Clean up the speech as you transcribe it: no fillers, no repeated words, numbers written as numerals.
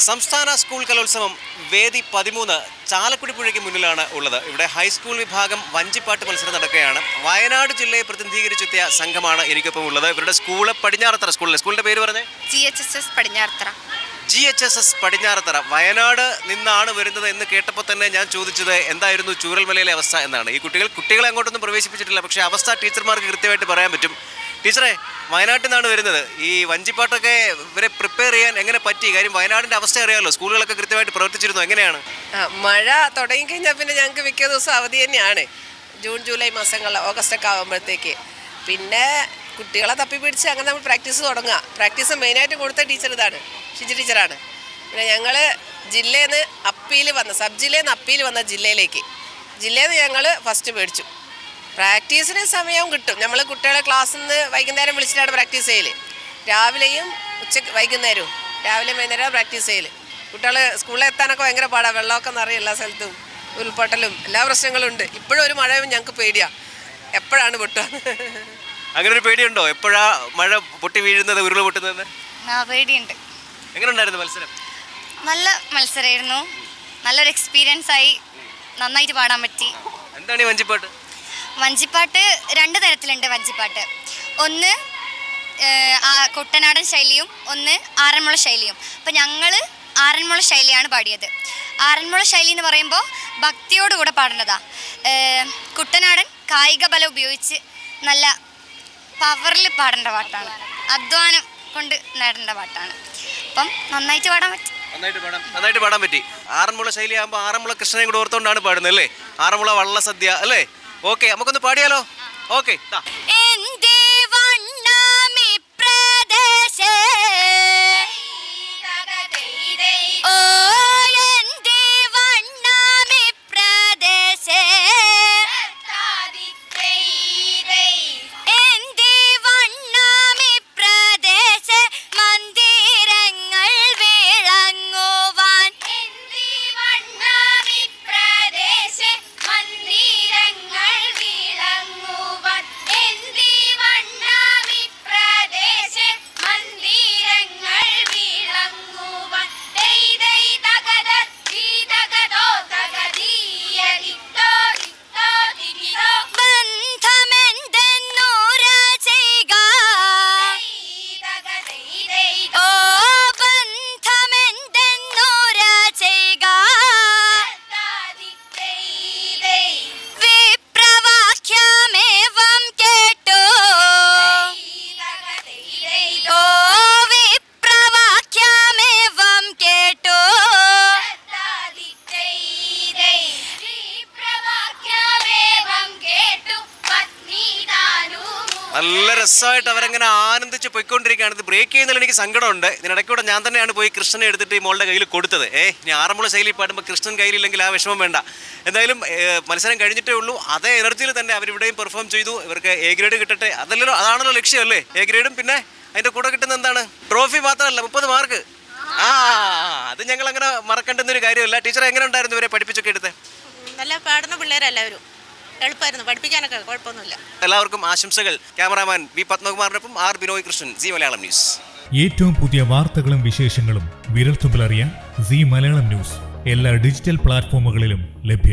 സംസ്ഥാന സ്കൂൾ കലോത്സവം വേദി 13 ചാലക്കുടി പുഴയ്ക്ക് മുന്നിലാണ് ഉള്ളത്. ഇവിടെ ഹൈസ്കൂൾ വിഭാഗം വഞ്ചിപ്പാട്ട് മത്സരം നടക്കുകയാണ്. വയനാട് ജില്ലയെ പ്രതിനിധീകരിച്ചെത്തിയ സംഘമാണ് എനിക്കൊപ്പം ഉള്ളത്. ഇവരുടെ സ്കൂള് പടിഞ്ഞാറത്തറ സ്കൂളിന്റെ പേര് പറഞ്ഞേ? GHSS പടിഞ്ഞാറത്തറ. GHSS പടിഞ്ഞാറത്തറ. വയനാട് നിന്നാണ് വരുന്നത് എന്ന് കേട്ടപ്പോൾ തന്നെ ഞാൻ ചോദിച്ചത് എന്തായിരുന്നു ചൂരൽമലയിലെ അവസ്ഥ എന്നാണ്. ഈ കുട്ടികളെ അങ്ങോട്ടൊന്നും പ്രവേശിപ്പിച്ചിട്ടില്ല, പക്ഷേ അവസ്ഥ ടീച്ചർമാർക്ക് കൃത്യമായിട്ട് പറയാൻ പറ്റും. ടീച്ചറെ, വയനാട്ടിൽ നിന്നാണ് വരുന്നത്. ഈ വഞ്ചിപ്പാട്ടൊക്കെ ഇവരെ പ്രിപ്പയർ ചെയ്യാൻ എങ്ങനെ പറ്റി? കാര്യം വയനാടിൻ്റെ അവസ്ഥ അറിയാമല്ലോ, സ്കൂളുകളൊക്കെ കൃത്യമായിട്ട് പ്രവർത്തിച്ചിരുന്നു. എങ്ങനെയാണ്? മഴ തുടങ്ങിക്കഴിഞ്ഞാൽ പിന്നെ ഞങ്ങൾക്ക് മിക്ക ദിവസം അവധി തന്നെയാണ്. ജൂൺ ജൂലൈ മാസങ്ങളിൽ, ഓഗസ്റ്റൊക്കെ ആകുമ്പോഴത്തേക്ക്. പിന്നെ കുട്ടികളെ തപ്പി പിടിച്ച് അങ്ങനെ നമ്മൾ പ്രാക്ടീസ് തുടങ്ങുക. പ്രാക്ടീസ് മെയിനായിട്ട് കൊടുത്ത ടീച്ചർ ഇതാണ്, ഷിജി ടീച്ചറാണ്. പിന്നെ ഞങ്ങൾ ജില്ലയിൽ നിന്ന് അപ്പീൽ വന്ന, സബ് ജില്ലയിൽ നിന്ന് അപ്പീൽ വന്ന ജില്ലയിൽ നിന്ന് ഞങ്ങൾ ഫസ്റ്റ് മേടിച്ചു. പ്രാക്ടീസിന് സമയവും കിട്ടും. നമ്മൾ കുട്ടികളെ ക്ലാസ്സിൽ നിന്ന് വൈകുന്നേരം വിളിച്ചിട്ടാണ് പ്രാക്ടീസ് ചെയ്യൽ. രാവിലെയും വൈകുന്നേരവും, രാവിലെയും വൈകുന്നേരം പ്രാക്ടീസ് ചെയ്യൽ. കുട്ടികൾ സ്കൂളിൽ എത്താനൊക്കെ ഭയങ്കര പാടാണ്. വെള്ളമൊക്കെ നിറയും എല്ലാ സ്ഥലത്തും, ഉരുൾപൊട്ടലും എല്ലാ പ്രശ്നങ്ങളും ഉണ്ട്. ഇപ്പോഴും ഒരു മഴയും ഞങ്ങൾക്ക് പേടിയാണ്, എപ്പോഴാണ് പൊട്ടുക. അങ്ങനെ ഒരു പേടിയുണ്ടോ? എപ്പോഴാ മഴ പൊട്ടി വീഴുന്നത്, ഉരുൾ പൊട്ടുന്നത്? പേടിയുണ്ട്. എങ്ങനെ ഉണ്ടായിരുന്നു മത്സരം? നല്ല മത്സരമായിരുന്നു, നല്ലൊരു എക്സ്പീരിയൻസ് ആയി, നന്നായിട്ട് പാടാൻ പറ്റി. എന്താണ് ഈ വഞ്ചിപ്പാട്ട്? വഞ്ചിപ്പാട്ട് രണ്ട് തരത്തിലുണ്ട്. വഞ്ചിപ്പാട്ട് ഒന്ന് കുട്ടനാടൻ ശൈലിയും ഒന്ന് ആറന്മുള ശൈലിയും. അപ്പം ഞങ്ങൾ ആറന്മുള ശൈലിയാണ് പാടിയത്. ആറന്മുള ശൈലി എന്ന് പറയുമ്പോൾ ഭക്തിയോടുകൂടെ പാടേണ്ടതാണ്. കുട്ടനാടൻ കായിക ബലം ഉപയോഗിച്ച് നല്ല പവറിൽ പാടേണ്ട പാട്ടാണ്, അധ്വാനം കൊണ്ട് നേടേണ്ട പാട്ടാണ്. അപ്പം നന്നായിട്ട് പാടാൻ പറ്റി. നന്നായിട്ട് പാടാൻ പറ്റി. ആറന്മുള ശൈലി ആകുമ്പോൾ ആറന്മുള കൃഷ്ണനെ കൂടെ ഓർത്തുകൊണ്ടാണ് പാടുന്നത് അല്ലേ? ആറന്മുള വള്ളസദ്യ അല്ലേ? ഓക്കെ, നമുക്കൊന്ന് പാടിയാലോ? ഓക്കെ. നല്ല രസമായിട്ട് അവരങ്ങനെ ആനന്ദിച്ച് പോയിക്കൊണ്ടിരിക്കുകയാണ്. ഇത് ബ്രേക്ക് ചെയ്യുന്നതിൽ എനിക്ക് സങ്കടമുണ്ട്. ഇതിനിടയ്ക്കൂടെ ഞാൻ തന്നെയാണ് പോയി കൃഷ്ണനെ എടുത്തിട്ട് ഈ മോളുടെ കയ്യിൽ കൊടുത്തത്. ഇനി ആറന്മുള ശൈലി പാടുമ്പോൾ കൃഷ്ണൻ കയ്യിലില്ലെങ്കിൽ ആ വിഷമം വേണ്ട. എന്തായാലും മത്സരം കഴിഞ്ഞിട്ടേ ഉള്ളൂ. അതേ എനർജിയിൽ തന്നെ അവരിവിടെയും പെർഫോം ചെയ്തു. ഇവർക്ക് എ ഗ്രേഡ് കിട്ടട്ടെ, അതാണല്ലോ ലക്ഷ്യം അല്ലേ? എ ഗ്രേഡും പിന്നെ അതിൻ്റെ കൂടെ കിട്ടുന്ന എന്താണ്? ട്രോഫി മാത്രമല്ല, 30 മാർക്ക്. അത് ഞങ്ങൾ അങ്ങനെ മറക്കേണ്ടുന്നൊരു കാര്യമല്ല. ടീച്ചർ എങ്ങനെ ഉണ്ടായിരുന്നു ഇവരെ പഠിപ്പിച്ചൊക്കെ എടുത്തത്? നല്ല പാടുന്ന പിള്ളേരെല്ലാവരും, എളുപ്പമായിരുന്നു പഠിപ്പിക്കാനൊക്കെ, കുഴപ്പമൊന്നുമില്ല. എല്ലാവർക്കും ആശംസകൾ. ക്യാമറാമാൻ വി പത്മകുമാറിനൊപ്പം R Binoy Krishnan, Zee Malayalam news. ഏറ്റവും പുതിയ വാർത്തകളും വിശേഷങ്ങളും വിരൽത്തുമ്പിലറിയാൻ സി മലയാളം ന്യൂസ് എല്ലാ ഡിജിറ്റൽ പ്ലാറ്റ്ഫോമുകളിലും ലഭ്യം.